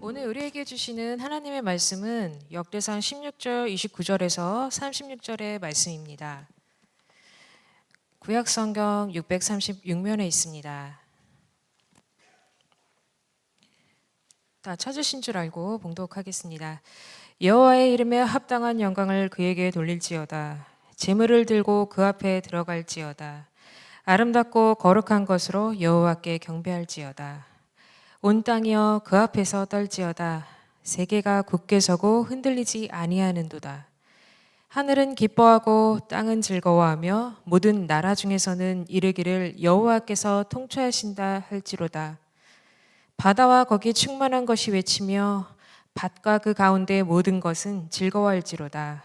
오늘 우리에게 주시는 하나님의 말씀은 역대상 16절 29절에서 36절의 말씀입니다. 구약성경 636면에 있습니다. 다 찾으신 줄 알고 봉독하겠습니다. 여호와의 이름에 합당한 영광을 그에게 돌릴지어다. 제물을 들고 그 앞에 들어갈지어다. 아름답고 거룩한 것으로 여호와께 경배할지어다. 온 땅이여 그 앞에서 떨지어다. 세계가 굳게 서고 흔들리지 아니하는도다. 하늘은 기뻐하고 땅은 즐거워하며 모든 나라 중에서는 이르기를 여호와께서 통치하신다 할지로다. 바다와 거기 충만한 것이 외치며 밭과 그 가운데 모든 것은 즐거워할지로다.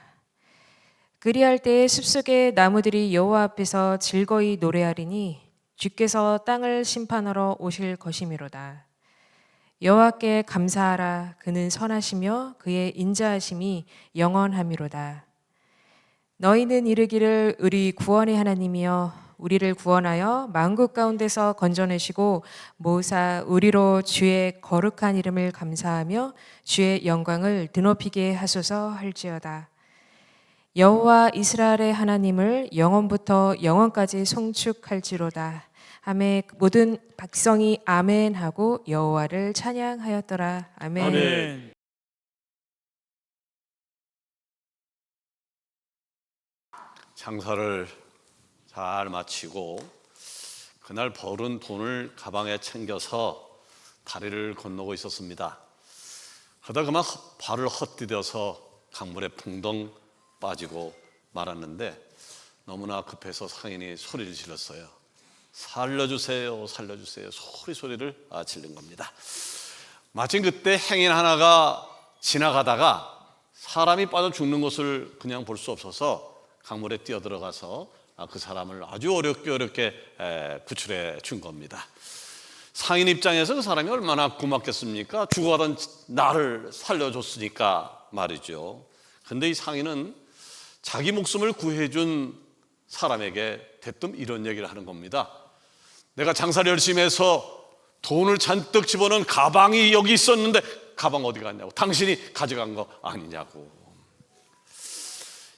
그리할 때에 숲속의 나무들이 여호와 앞에서 즐거이 노래하리니 주께서 땅을 심판하러 오실 것이미로다. 여호와께 감사하라. 그는 선하시며 그의 인자하심이 영원하미로다. 너희는 이르기를 우리 구원의 하나님이여 우리를 구원하여 만국 가운데서 건져내시고 모사 우리로 주의 거룩한 이름을 감사하며 주의 영광을 드높이게 하소서 할지어다. 여호와 이스라엘의 하나님을 영원부터 영원까지 송축할지로다. 하매 모든 백성이 아멘 하고 여호와를 찬양하였더라. 아멘. 아멘. 장사를 잘 마치고 그날 벌은 돈을 가방에 챙겨서 다리를 건너고 있었습니다. 그러다 그만 발을 헛디뎌서 강물에 풍덩 빠지고 말았는데 너무나 급해서 상인이 소리를 질렀어요. 살려주세요, 살려주세요. 소리를 지른 겁니다. 마침 그때 행인 하나가 지나가다가 사람이 빠져 죽는 것을 그냥 볼 수 없어서 강물에 뛰어들어가서 그 사람을 아주 어렵게 구출해 준 겁니다. 상인 입장에서 그 사람이 얼마나 고맙겠습니까? 죽어가던 나를 살려줬으니까 말이죠. 근데 이 상인은 자기 목숨을 구해준 사람에게 대뜸 이런 얘기를 하는 겁니다. 내가 장사를 열심히 해서 돈을 잔뜩 집어넣은 가방이 여기 있었는데 가방 어디 갔냐고, 당신이 가져간 거 아니냐고.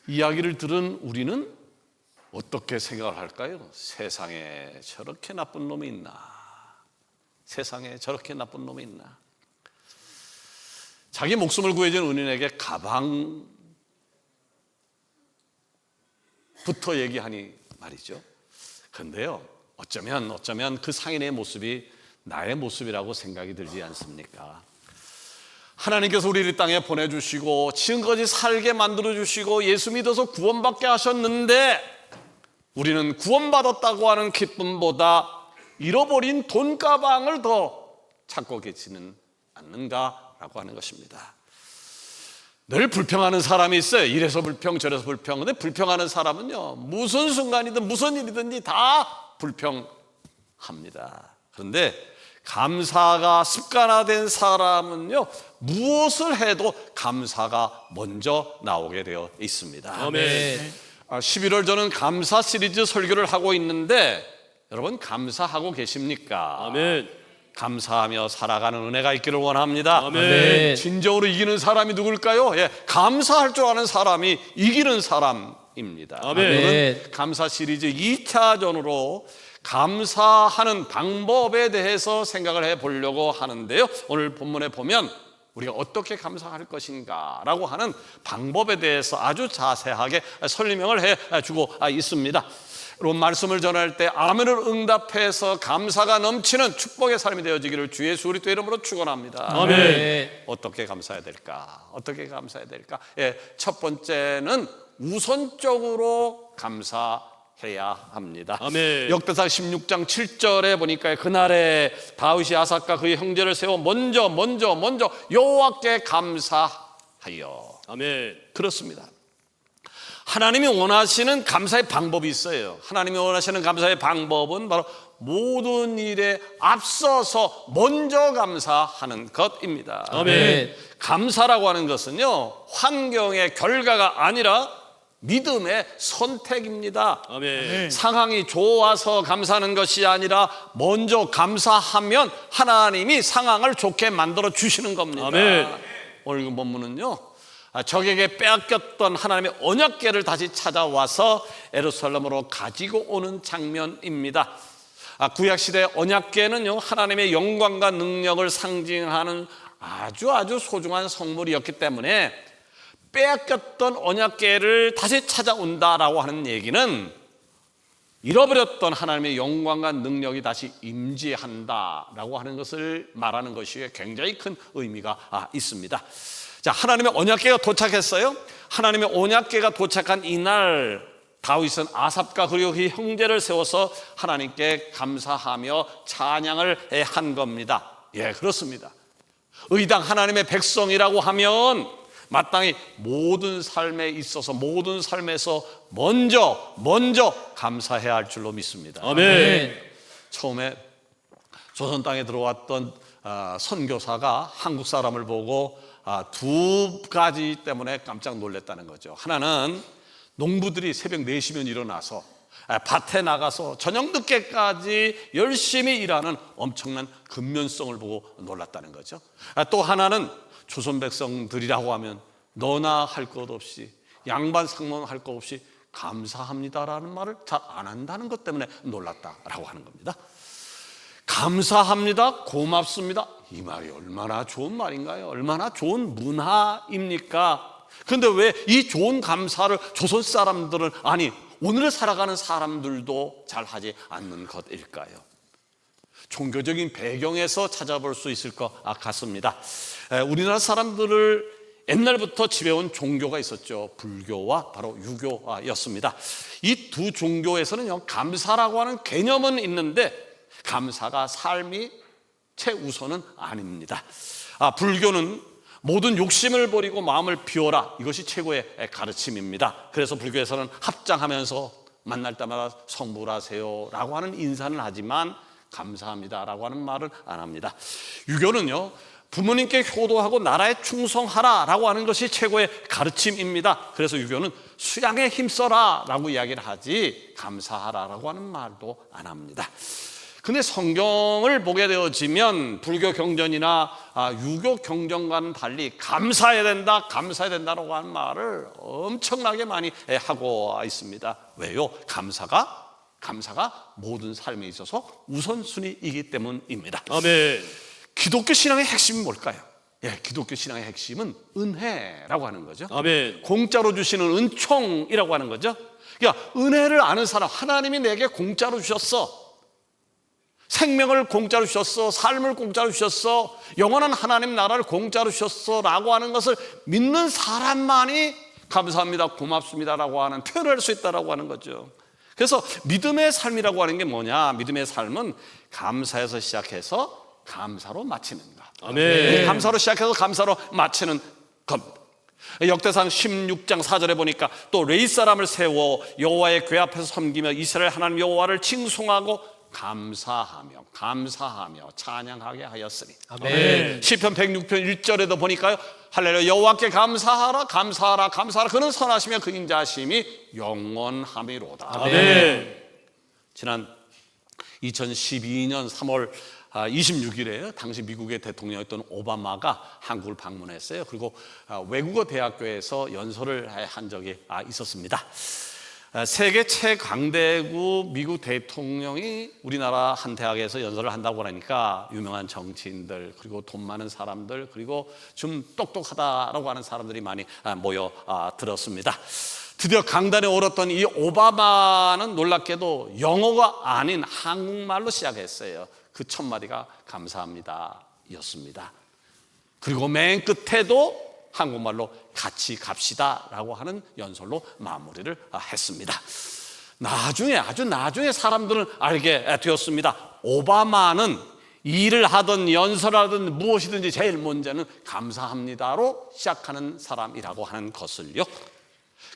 이야기를 들은 우리는 어떻게 생각을 할까요? 세상에 저렇게 나쁜 놈이 있나? 세상에 저렇게 나쁜 놈이 있나? 자기 목숨을 구해준 은인에게 가방부터 얘기하니 말이죠. 그런데요, 어쩌면 그 상인의 모습이 나의 모습이라고 생각이 들지 않습니까? 하나님께서 우리를 이 땅에 보내주시고 지금까지 살게 만들어주시고 예수 믿어서 구원받게 하셨는데 우리는 구원받았다고 하는 기쁨보다 잃어버린 돈가방을 더 찾고 계시는 않는가라고 하는 것입니다. 늘 불평하는 사람이 있어요. 이래서 불평 저래서 불평. 근데 불평하는 사람은요, 무슨 순간이든 무슨 일이든지 다 불평합니다. 그런데 감사가 습관화된 사람은요, 무엇을 해도 감사가 먼저 나오게 되어 있습니다. 아멘. 11월 저는 감사 시리즈 설교를 하고 있는데 여러분 감사하고 계십니까? 아멘. 감사하며 살아가는 은혜가 있기를 원합니다. 아멘. 진정으로 이기는 사람이 누굴까요? 감사할 줄 아는 사람이 이기는 사람입니다. 아멘. 오늘은 감사 시리즈 2차전으로 감사하는 방법에 대해서 생각을 해보려고 하는데요, 오늘 본문에 보면 우리가 어떻게 감사할 것인가 라고 하는 방법에 대해서 아주 자세하게 설명을 해주고 있습니다. 여러분, 말씀을 전할 때 아멘을 응답해서 감사가 넘치는 축복의 삶이 되어지기를 주 예수 그리스도 이름으로 축원합니다. 아멘. 어떻게 감사해야 될까? 어떻게 감사해야 될까? 첫 번째는 우선적으로 감사해야 합니다. 아멘. 역대상 16장 7절에 보니까 그날에 다윗이 아삭과 그의 형제를 세워 먼저 여호와께 감사하여. 아멘. 그렇습니다. 하나님이 원하시는 감사의 방법이 있어요. 하나님이 원하시는 감사의 방법은 바로 모든 일에 앞서서 먼저 감사하는 것입니다. 아멘. 감사라고 하는 것은요, 환경의 결과가 아니라 믿음의 선택입니다. 아멘. 상황이 좋아서 감사하는 것이 아니라 먼저 감사하면 하나님이 상황을 좋게 만들어 주시는 겁니다. 아멘. 오늘 본문은요, 적에게 빼앗겼던 하나님의 언약궤를 다시 찾아와서 예루살렘으로 가지고 오는 장면입니다. 구약시대 언약궤는요, 하나님의 영광과 능력을 상징하는 아주 소중한 성물이었기 때문에 빼앗겼던 언약궤를 다시 찾아온다라고 하는 얘기는 잃어버렸던 하나님의 영광과 능력이 다시 임재한다라고 하는 것을 말하는 것이 굉장히 큰 의미가 있습니다. 자, 하나님의 언약궤가 도착했어요. 하나님의 언약궤가 도착한 이날 다윗은 아삽과 그리고 그 형제를 세워서 하나님께 감사하며 찬양을 한 겁니다. 예, 그렇습니다. 의당 하나님의 백성이라고 하면 마땅히 모든 삶에 있어서 모든 삶에서 먼저 감사해야 할 줄로 믿습니다. 아멘. 처음에 조선 땅에 들어왔던 선교사가 한국 사람을 보고 두 가지 때문에 깜짝 놀랐다는 거죠. 하나는 농부들이 새벽 4시면 일어나서 밭에 나가서 저녁 늦게까지 열심히 일하는 엄청난 근면성을 보고 놀랐다는 거죠. 또 하나는 조선 백성들이라고 하면 너나 할 것 없이 양반 상문 할 것 없이 감사합니다라는 말을 잘 안 한다는 것 때문에 놀랐다라고 하는 겁니다. 감사합니다, 고맙습니다, 이 말이 얼마나 좋은 말인가요? 얼마나 좋은 문화입니까? 그런데 왜 이 좋은 감사를 조선 사람들은, 아니 오늘을 살아가는 사람들도 잘 하지 않는 것일까요? 종교적인 배경에서 찾아볼 수 있을 것 같습니다. 우리나라 사람들을 옛날부터 지배온 종교가 있었죠. 불교와 바로 유교였습니다. 이 두 종교에서는요, 감사라고 하는 개념은 있는데 감사가 삶이 최우선은 아닙니다. 불교는 모든 욕심을 버리고 마음을 비워라, 이것이 최고의 가르침입니다. 그래서 불교에서는 합장하면서 만날 때마다 성불하세요 라고 하는 인사는 하지만 감사합니다 라고 하는 말은 안 합니다. 유교는요, 부모님께 효도하고 나라에 충성하라 라고 하는 것이 최고의 가르침입니다. 그래서 유교는 수양에 힘써라 라고 이야기를 하지 감사하라 라고 하는 말도 안 합니다. 근데 성경을 보게 되어지면 불교 경전이나 유교 경전과는 달리 감사해야 된다라고 하는 말을 엄청나게 많이 하고 있습니다. 왜요? 감사가 모든 삶에 있어서 우선순위이기 때문입니다. 아멘. 기독교 신앙의 핵심이 뭘까요? 예, 기독교 신앙의 핵심은 은혜라고 하는 거죠. 아멘. 공짜로 주시는 은총이라고 하는 거죠. 그러니까 은혜를 아는 사람, 하나님이 내게 공짜로 주셨어. 생명을 공짜로 주셨어. 삶을 공짜로 주셨어. 영원한 하나님 나라를 공짜로 주셨어 라고 하는 것을 믿는 사람만이 감사합니다, 고맙습니다라고 하는 표현을 할 수 있다라고 하는 거죠. 그래서 믿음의 삶이라고 하는 게 뭐냐? 믿음의 삶은 감사에서 시작해서 감사로 마치는 것. 아멘. 감사로 시작해서 감사로 마치는 겁니다. 역대상 16장 4절에 보니까 또 레위 사람을 세워 여호와의 궤 앞에서 섬기며 이스라엘 하나님 여호와를 칭송하고 감사하며 찬양하게 하였으니. 아멘. 시편 106편 1절에도 보니까요, 할렐루야 여호와께 감사하라 그는 선하시며 그 인자하심이 영원하미로다. 아멘. 지난 2012년 3월 26일에 당시 미국의 대통령이었던 오바마가 한국을 방문했어요. 그리고 외국어 대학교에서 연설을 한 적이 있었습니다. 세계 최강대국 미국 대통령이 우리나라 한 대학에서 연설을 한다고 하니까 유명한 정치인들, 그리고 돈 많은 사람들, 그리고 좀 똑똑하다라고 하는 사람들이 많이 모여 들었습니다. 드디어 강단에 오렀던 이 오바마는 놀랍게도 영어가 아닌 한국말로 시작했어요. 그 첫 마디가 감사합니다 였습니다. 그리고 맨 끝에도 한국말로 같이 갑시다 라고 하는 연설로 마무리를 했습니다. 아주 나중에 사람들은 알게 되었습니다. 오바마는 일을 하든 연설하든 무엇이든지 제일 먼저는 감사합니다로 시작하는 사람이라고 하는 것을요,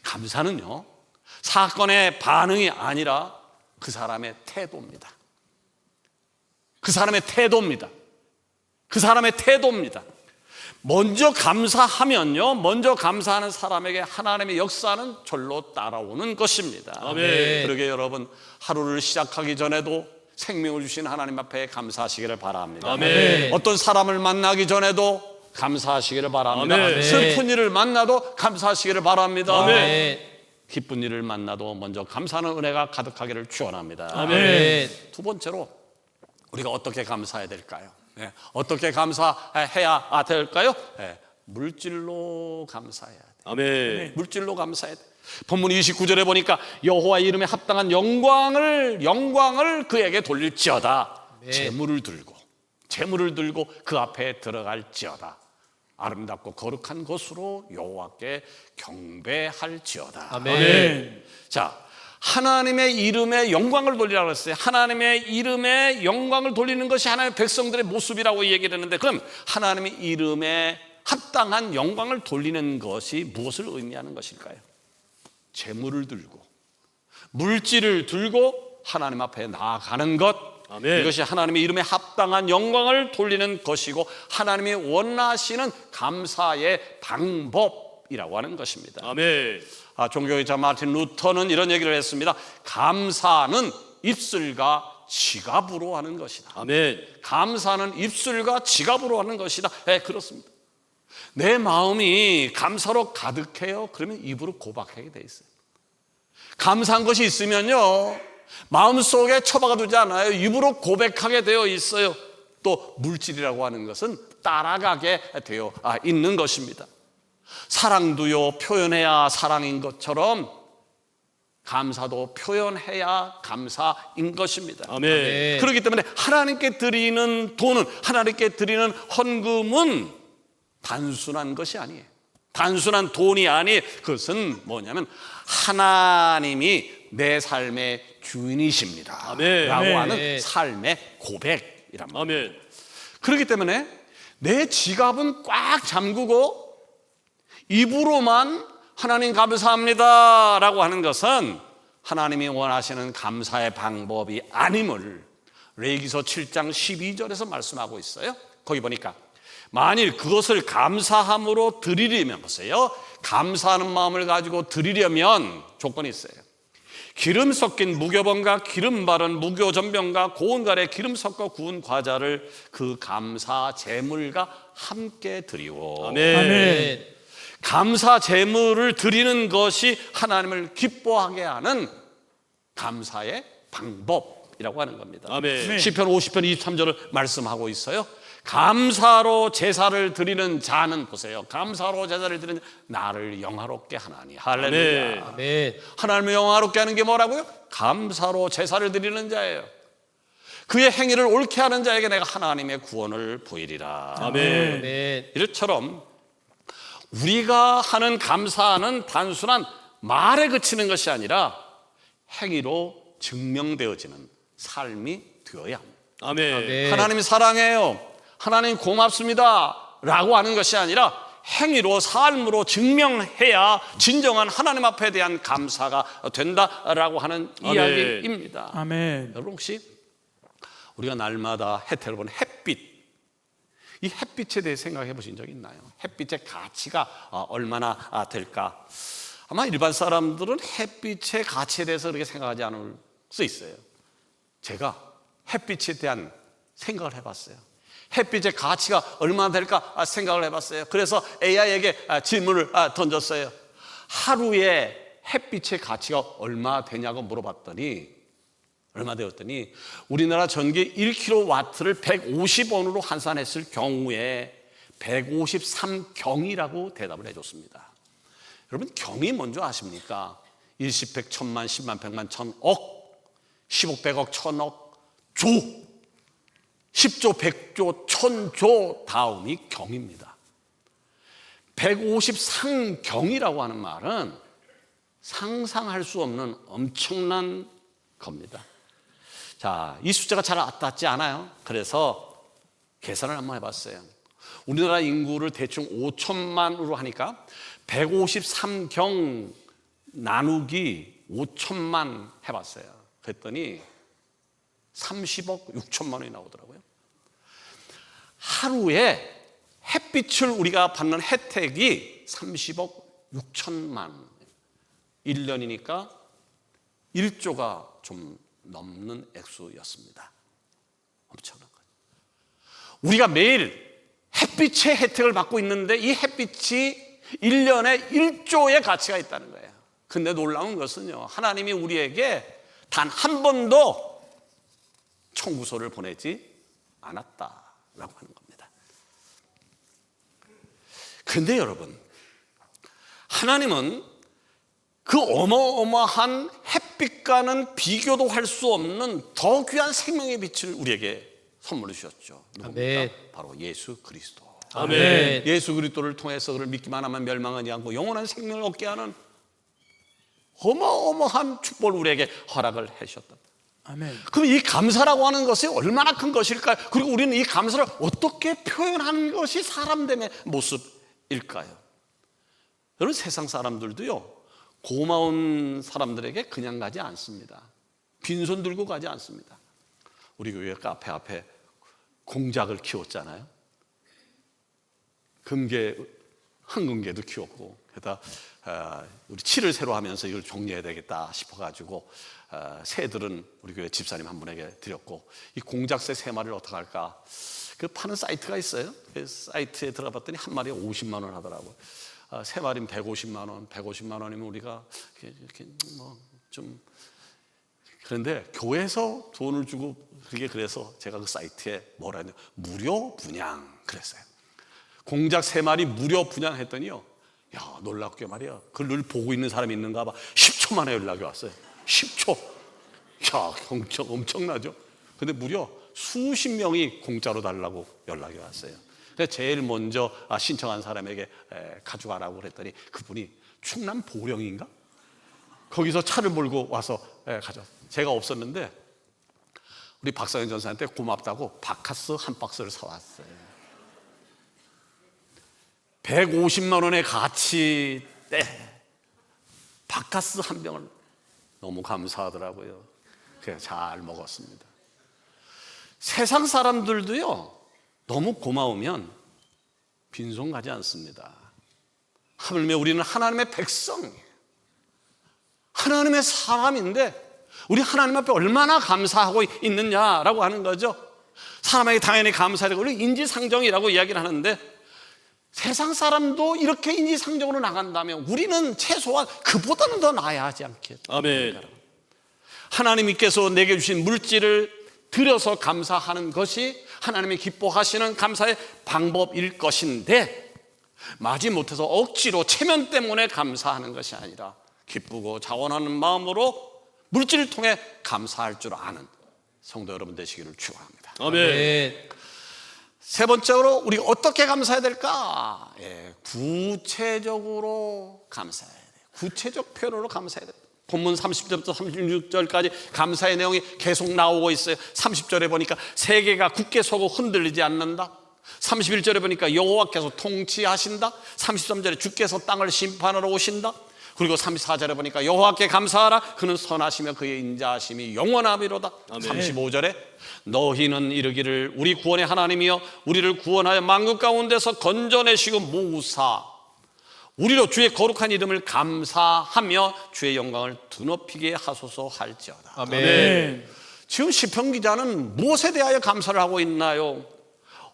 감사는요 사건의 반응이 아니라 그 사람의 태도입니다. 그 사람의 태도입니다. 먼저 감사하면요, 먼저 감사하는 사람에게 하나님의 역사는 절로 따라오는 것입니다. 아멘. 그러게 여러분, 하루를 시작하기 전에도 생명을 주신 하나님 앞에 감사하시기를 바랍니다. 아멘. 어떤 사람을 만나기 전에도 감사하시기를 바랍니다. 아멘. 슬픈 일을 만나도 감사하시기를 바랍니다. 아멘. 기쁜 일을 만나도 먼저 감사하는 은혜가 가득하기를 축원합니다. 아멘. 두 번째로 우리가 어떻게 감사해야 될까요? 네. 어떻게 감사해야 될까요? 네. 물질로 감사해야 돼요. 아멘. 물질로 감사해야 돼요. 본문 29절에 보니까 여호와 이름에 합당한 영광을 그에게 돌릴지어다. 네. 재물을 들고 그 앞에 들어갈지어다. 아름답고 거룩한 것으로 여호와께 경배할지어다. 아멘. 자, 하나님의 이름에 영광을 돌리라고 했어요. 하나님의 이름에 영광을 돌리는 것이 하나님의 백성들의 모습이라고 얘기를 했는데, 그럼 하나님의 이름에 합당한 영광을 돌리는 것이 무엇을 의미하는 것일까요? 재물을 들고 물질을 들고 하나님 앞에 나아가는 것, 아멘. 이것이 하나님의 이름에 합당한 영광을 돌리는 것이고 하나님이 원하시는 감사의 방법이라고 하는 것입니다. 아멘. 종교의자 마틴 루터는 이런 얘기를 했습니다. 감사는 입술과 지갑으로 하는 것이다. 아멘. 감사는 입술과 지갑으로 하는 것이다. 네, 그렇습니다. 내 마음이 감사로 가득해요. 그러면 입으로 고백하게 돼 있어요. 감사한 것이 있으면요, 마음속에 처박아 두지 않아요. 입으로 고백하게 되어 있어요. 또 물질이라고 하는 것은 따라가게 되어 있는 것입니다. 사랑도요, 표현해야 사랑인 것처럼 감사도 표현해야 감사인 것입니다. 아멘. 그렇기 때문에 하나님께 드리는 돈은, 하나님께 드리는 헌금은 단순한 것이 아니에요. 단순한 돈이 아니, 그것은 뭐냐면 하나님이 내 삶의 주인이십니다. 아멘. 라고 아멘. 하는 삶의 고백이란 말이에요. 아멘. 그렇기 때문에 내 지갑은 꽉 잠그고 입으로만 하나님 감사합니다 라고 하는 것은 하나님이 원하시는 감사의 방법이 아님을 레위기서 7장 12절에서 말씀하고 있어요. 거기 보니까 만일 그것을 감사함으로 드리려면, 보세요, 감사하는 마음을 가지고 드리려면 조건이 있어요. 기름 섞인 무교병과 기름 바른 무교전병과 고운 갈에 기름 섞어 구운 과자를 그 감사 제물과 함께 드리오. 아멘. 감사 제물을 드리는 것이 하나님을 기뻐하게 하는 감사의 방법이라고 하는 겁니다. 아멘. 시편 50편 23절을 말씀하고 있어요. 감사로 제사를 드리는 자는, 보세요, 감사로 제사를 드리는 나를 영화롭게 하나니. 할렐루야. 아멘. 하나님을 영화롭게 하는 게 뭐라고요? 감사로 제사를 드리는 자예요. 그의 행위를 옳게 하는 자에게 내가 하나님의 구원을 보이리라. 아멘. 아멘. 이처럼 우리가 하는 감사는 단순한 말에 그치는 것이 아니라 행위로 증명되어지는 삶이 되어야 합니다. 아멘. 아멘. 하나님 사랑해요, 하나님 고맙습니다 라고 하는 것이 아니라 행위로, 삶으로 증명해야 진정한 하나님 앞에 대한 감사가 된다라고 하는 아멘. 이야기입니다. 아멘. 여러분, 혹시 우리가 날마다 혜택을 보는 햇빛, 이 햇빛에 대해 생각해 보신 적 있나요? 햇빛의 가치가 얼마나 될까? 아마 일반 사람들은 햇빛의 가치에 대해서 그렇게 생각하지 않을 수 있어요. 제가 햇빛에 대한 생각을 해봤어요. 햇빛의 가치가 얼마나 될까 생각을 해봤어요. 그래서 AI에게 질문을 던졌어요. 하루에 햇빛의 가치가 얼마 되냐고 물어봤더니, 얼마 되었더니 우리나라 전기 1kW를 150원으로 환산했을 경우에 153경이라고 대답을 해줬습니다. 여러분, 경이 뭔지 아십니까? 1, 10, 100, 1000만, 10만, 100만, 1000억, 10억, 100억, 1000억, 조, 10조, 100조, 1000조 다음이 경입니다. 153경이라고 하는 말은 상상할 수 없는 엄청난 겁니다. 자, 이 숫자가 잘 와닿지 않아요? 그래서 계산을 한번 해봤어요. 우리나라 인구를 대충 5천만으로 하니까 153경 나누기 5천만 해봤어요. 그랬더니 30억 6천만 원이 나오더라고요. 하루에 햇빛을 우리가 받는 혜택이 30억 6천만 1년이니까 1조가 좀 넘는 액수였습니다. 엄청난 거예요. 우리가 매일 햇빛의 혜택을 받고 있는데 이 햇빛이 1년에 1조의 가치가 있다는 거예요. 근데 놀라운 것은요, 하나님이 우리에게 단 한 번도 청구서를 보내지 않았다라고 하는 겁니다. 근데 여러분, 하나님은 그 어마어마한 햇빛과는 비교도 할 수 없는 더 귀한 생명의 빛을 우리에게 선물해 주셨죠. 누굽니까? 아멘. 바로 예수 그리스도. 아멘. 예수 그리스도를 통해서 그를 믿기만 하면 멸망하지 않고 영원한 생명을 얻게 하는 어마어마한 축복을 우리에게 허락을 해주셨다. 아멘. 그럼 이 감사라고 하는 것이 얼마나 큰 것일까요? 그리고 우리는 이 감사를 어떻게 표현하는 것이 사람됨의 모습일까요? 여러분, 세상 사람들도요, 고마운 사람들에게 그냥 가지 않습니다. 빈손 들고 가지 않습니다. 우리 교회 카페 앞에 공작을 키웠잖아요. 금괴, 황금괴도 키웠고, 게다가 우리 칠을 새로 하면서 이걸 종료해야 되겠다 싶어가지고 새들은 우리 교회 집사님 한 분에게 드렸고, 이 공작새 3마리를 어떻게 할까? 그 파는 사이트가 있어요. 그 사이트에 들어봤더니 한 마리에 50만 원 하더라고요. 3마리면 150만 원, 150만 원이면 우리가 이렇게 뭐 좀, 그런데 교회에서 돈을 주고 그래서 제가 그 사이트에 뭐라 했냐면 무료 분양 그랬어요. 공작 3마리 무료 분양했더니요, 야, 놀랍게 말이야, 그걸 늘 보고 있는 사람이 있는가 봐. 10초 만에 연락이 왔어요. 10초. 야, 엄청나죠? 근데 무려 수십 명이 공짜로 달라고 연락이 왔어요. 그래서 제일 먼저 신청한 사람에게 가져가라고 그랬더니 그분이 충남 보령인가? 거기서 차를 몰고 와서 가져왔어요. 제가 없었는데 우리 박상현 전사한테 고맙다고 바카스 한 박스를 사왔어요. 150만 원의 가치 때 바카스 한 병을 너무 감사하더라고요. 그래서 잘 먹었습니다. 세상 사람들도요, 너무 고마우면 빈손 가지 않습니다. 하물며 우리는 하나님의 백성이에요. 하나님의 사람인데 우리 하나님 앞에 얼마나 감사하고 있느냐라고 하는 거죠. 사람에게 당연히 감사해야 되고, 우리 인지상정이라고 이야기를 하는데, 세상 사람도 이렇게 인지상정으로 나간다면 우리는 최소한 그보다는 더 나아야 하지 않겠습니까? 아멘. 하나님께서 내게 주신 물질을 들여서 감사하는 것이 하나님이 기뻐하시는 감사의 방법일 것인데, 마지못해서 억지로 체면 때문에 감사하는 것이 아니라 기쁘고 자원하는 마음으로 물질을 통해 감사할 줄 아는 성도 여러분 되시기를 축원합니다. 아멘. 세 번째로 우리가 어떻게 감사해야 될까? 구체적으로 감사해야 돼요. 구체적 표현으로 감사해야 돼요. 본문 30절부터 36절까지 감사의 내용이 계속 나오고 있어요. 30절에 보니까 세계가 굳게 서고 흔들리지 않는다. 31절에 보니까 여호와께서 통치하신다. 33절에 주께서 땅을 심판하러 오신다. 그리고 34절에 보니까 여호와께 감사하라. 그는 선하시며 그의 인자하심이 영원하미로다. 35절에 너희는 이르기를 우리 구원의 하나님이여 우리를 구원하여 만국 가운데서 건져내시고 모으사 우리로 주의 거룩한 이름을 감사하며 주의 영광을 드높이게 하소서 할지어다. 아멘. 지금 시편 기자는 무엇에 대하여 감사를 하고 있나요?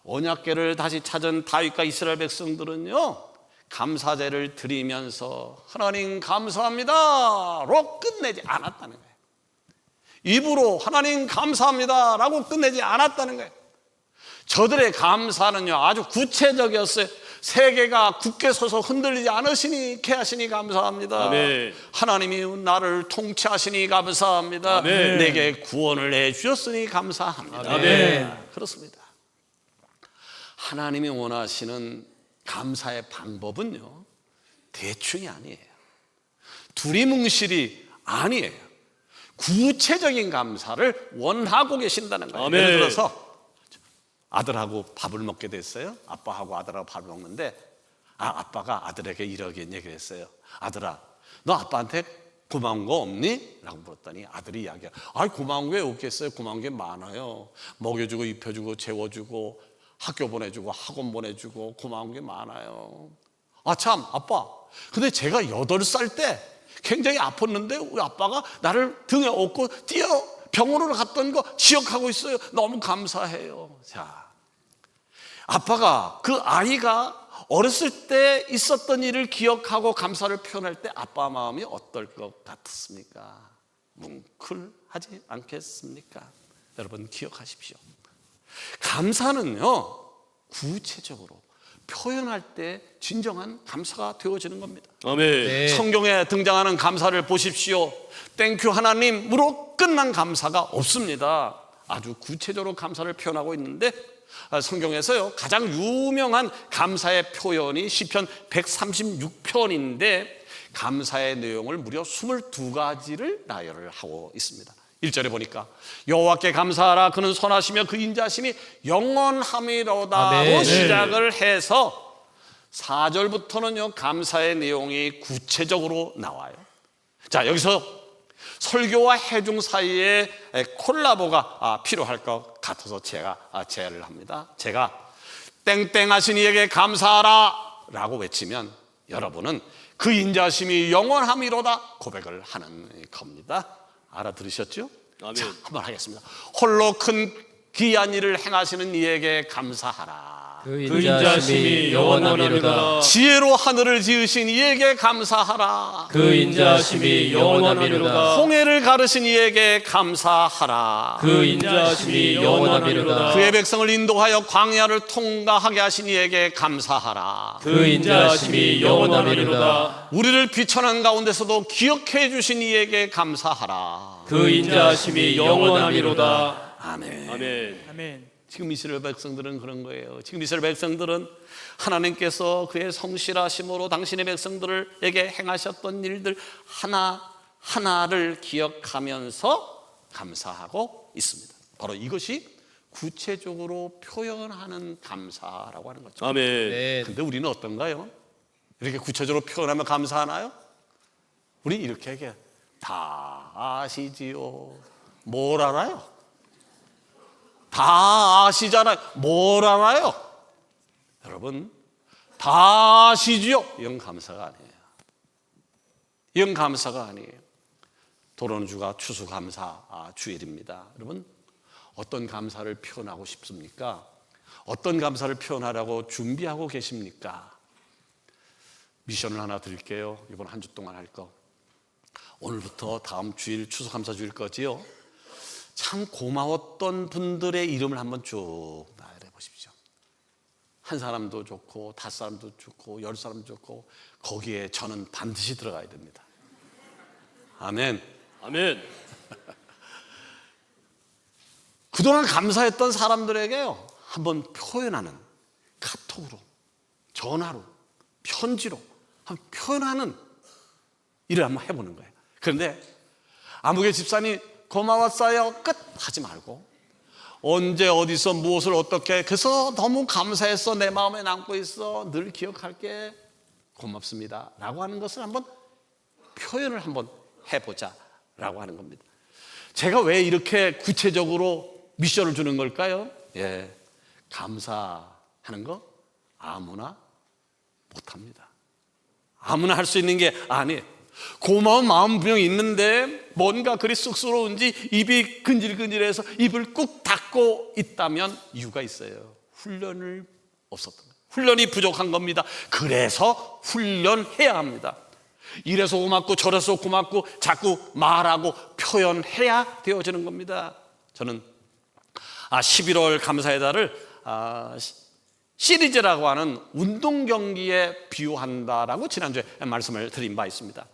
언약궤를 다시 찾은 다윗과 이스라엘 백성들은요, 감사제를 드리면서 하나님 감사합니다로 끝내지 않았다는 거예요. 입으로 하나님 감사합니다라고 끝내지 않았다는 거예요. 저들의 감사는요, 아주 구체적이었어요. 세계가 굳게 서서 흔들리지 않으시니 케하시니 감사합니다. 아멘. 하나님이 나를 통치하시니 감사합니다. 아멘. 내게 구원을 해주셨으니 감사합니다. 아멘. 그렇습니다. 하나님이 원하시는 감사의 방법은요, 대충이 아니에요. 두리뭉실이 아니에요. 구체적인 감사를 원하고 계신다는 거예요. 아멘. 예를 들어서 아들하고 밥을 먹게 됐어요. 아빠하고 아들하고 밥을 먹는데 아빠가 아들에게 이렇게 얘기를 했어요. 아들아, 너 아빠한테 고마운 거 없니? 라고 물었더니 아들이 이야기해요. 고마운 게 없겠어요. 고마운 게 많아요. 먹여주고 입혀주고 재워주고 학교 보내주고 학원 보내주고 고마운 게 많아요. 아 참 아빠, 근데 제가 8살 때 굉장히 아팠는데 우리 아빠가 나를 등에 업고 뛰어 병원으로 갔던 거 기억하고 있어요. 너무 감사해요. 자, 아빠가 그 아이가 어렸을 때 있었던 일을 기억하고 감사를 표현할 때 아빠 마음이 어떨 것 같습니까? 뭉클하지 않겠습니까? 여러분 기억하십시오. 감사는요, 구체적으로 표현할 때 진정한 감사가 되어지는 겁니다. 아멘. 네. 성경에 등장하는 감사를 보십시오. 땡큐 하나님으로 끝난 감사가 없습니다. 아주 구체적으로 감사를 표현하고 있는데 성경에서요 가장 유명한 감사의 표현이 시편 136편인데 감사의 내용을 무려 22가지를 나열을 하고 있습니다. 1절에 보니까 여호와께 감사하라, 그는 선하시며 그 인자하심이 영원함이로다로 아멘. 시작을 해서 4절부터는요 감사의 내용이 구체적으로 나와요. 자, 여기서 설교와 해중 사이에 콜라보가 필요할 것 같아서 제가 제안을 합니다. 제가 땡땡하신 이에게 감사하라 라고 외치면 여러분은 그 인자심이 영원함이로다 고백을 하는 겁니다. 알아들으셨죠? 아멘. 자, 한번 하겠습니다. 홀로 큰 귀한 일을 행하시는 이에게 감사하라. 그 그 인자심이 영원함이로다. 지혜로 하늘을 지으신 이에게 감사하라. 그 인자심이 영원함이로다. 홍해를 가르신 이에게 감사하라. 그 인자심이 영원함이로다. 그의 백성을 인도하여 광야를 통과하게 하신 이에게 감사하라. 그 인자심이 영원함이로다. 우리를 비천한 가운데서도 기억해 주신 이에게 감사하라. 그 인자심이 영원함이로다. 아멘. 아멘. 아멘. 지금 이스라엘 백성들은 그런 거예요. 지금 이스라엘 백성들은 하나님께서 그의 성실하심으로 당신의 백성들에게 행하셨던 일들 하나하나를 기억하면서 감사하고 있습니다. 바로 이것이 구체적으로 표현하는 감사라고 하는 거죠. 아멘. 네. 근데 우리는 어떤가요? 이렇게 구체적으로 표현하면 감사하나요? 우리 이렇게 얘기해. 다 아시지요. 뭘 알아요? 다 아시잖아요. 뭘 알아요? 여러분, 다 아시지요? 이건 감사가 아니에요. 이건 감사가 아니에요. 돌아오는 주가 추수감사 주일입니다. 여러분, 어떤 감사를 표현하고 싶습니까? 어떤 감사를 표현하려고 준비하고 계십니까? 미션을 하나 드릴게요. 이번 한 주 동안 할 거. 오늘부터 다음 주일 추수감사 주일 거지요. 참 고마웠던 분들의 이름을 한번 쭉 나열해 보십시오. 한 사람도 좋고 5사람도 좋고 10사람도 좋고 거기에 저는 반드시 들어가야 됩니다. 아멘. 아멘. 그동안 감사했던 사람들에게요 한번 표현하는, 카톡으로, 전화로, 편지로 한번 표현하는 일을 한번 해보는 거예요. 그런데 아무개 집사님 고마웠어요 끝 하지 말고 언제 어디서 무엇을 어떻게 그래서 너무 감사했어, 내 마음에 남고 있어, 늘 기억할게, 고맙습니다 라고 하는 것을 한번 표현을 한번 해보자 라고 하는 겁니다. 제가 왜 이렇게 구체적으로 미션을 주는 걸까요? 예, 감사하는 거 아무나 못합니다. 아무나 할 수 있는 게 아니에요. 고마운 마음 분명히 있는데 뭔가 그리 쑥스러운지 입이 근질근질해서 입을 꾹 닫고 있다면 이유가 있어요. 훈련을 없었던 거예요. 훈련이 부족한 겁니다. 그래서 훈련해야 합니다. 이래서 고맙고 저래서 고맙고 자꾸 말하고 표현해야 되어지는 겁니다. 저는 11월 감사의 달을 시리즈라고 하는 운동 경기에 비유한다라고 지난주에 말씀을 드린 바 있습니다.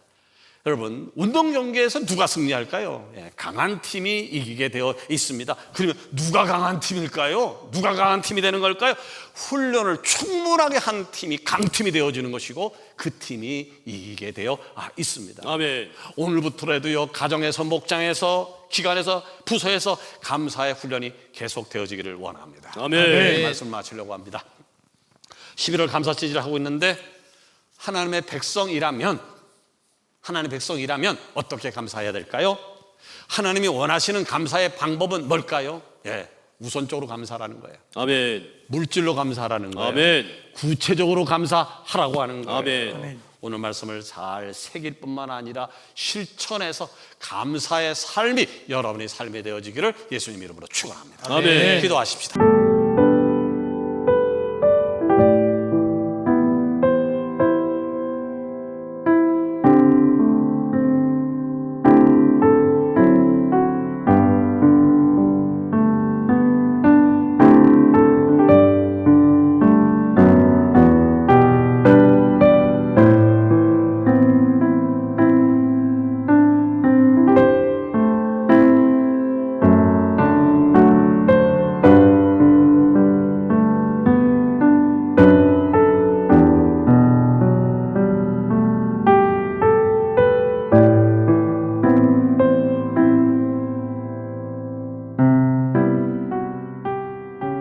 여러분, 운동 경기에서 누가 승리할까요? 예, 강한 팀이 이기게 되어 있습니다. 그러면 누가 강한 팀일까요? 누가 강한 팀이 되는 걸까요? 훈련을 충분하게 한 팀이 강팀이 되어지는 것이고 그 팀이 이기게 되어 있습니다. 아멘. 오늘부터라도요 가정에서, 목장에서, 기관에서, 부서에서 감사의 훈련이 계속되어지기를 원합니다. 아멘. 말씀 마치려고 합니다. 11월 감사 시즌을 하고 있는데 하나님의 백성이라면 어떻게 감사해야 될까요? 하나님이 원하시는 감사의 방법은 뭘까요? 예, 우선적으로 감사하라는 거예요. 아멘. 물질로 감사하라는 거예요. 아멘. 구체적으로 감사하라고 하는 거예요. 아멘. 오늘 말씀을 잘 새길 뿐만 아니라 실천해서 감사의 삶이 여러분의 삶이 되어지기를 예수님 이름으로 축원합니다. 아멘. 기도하십시다.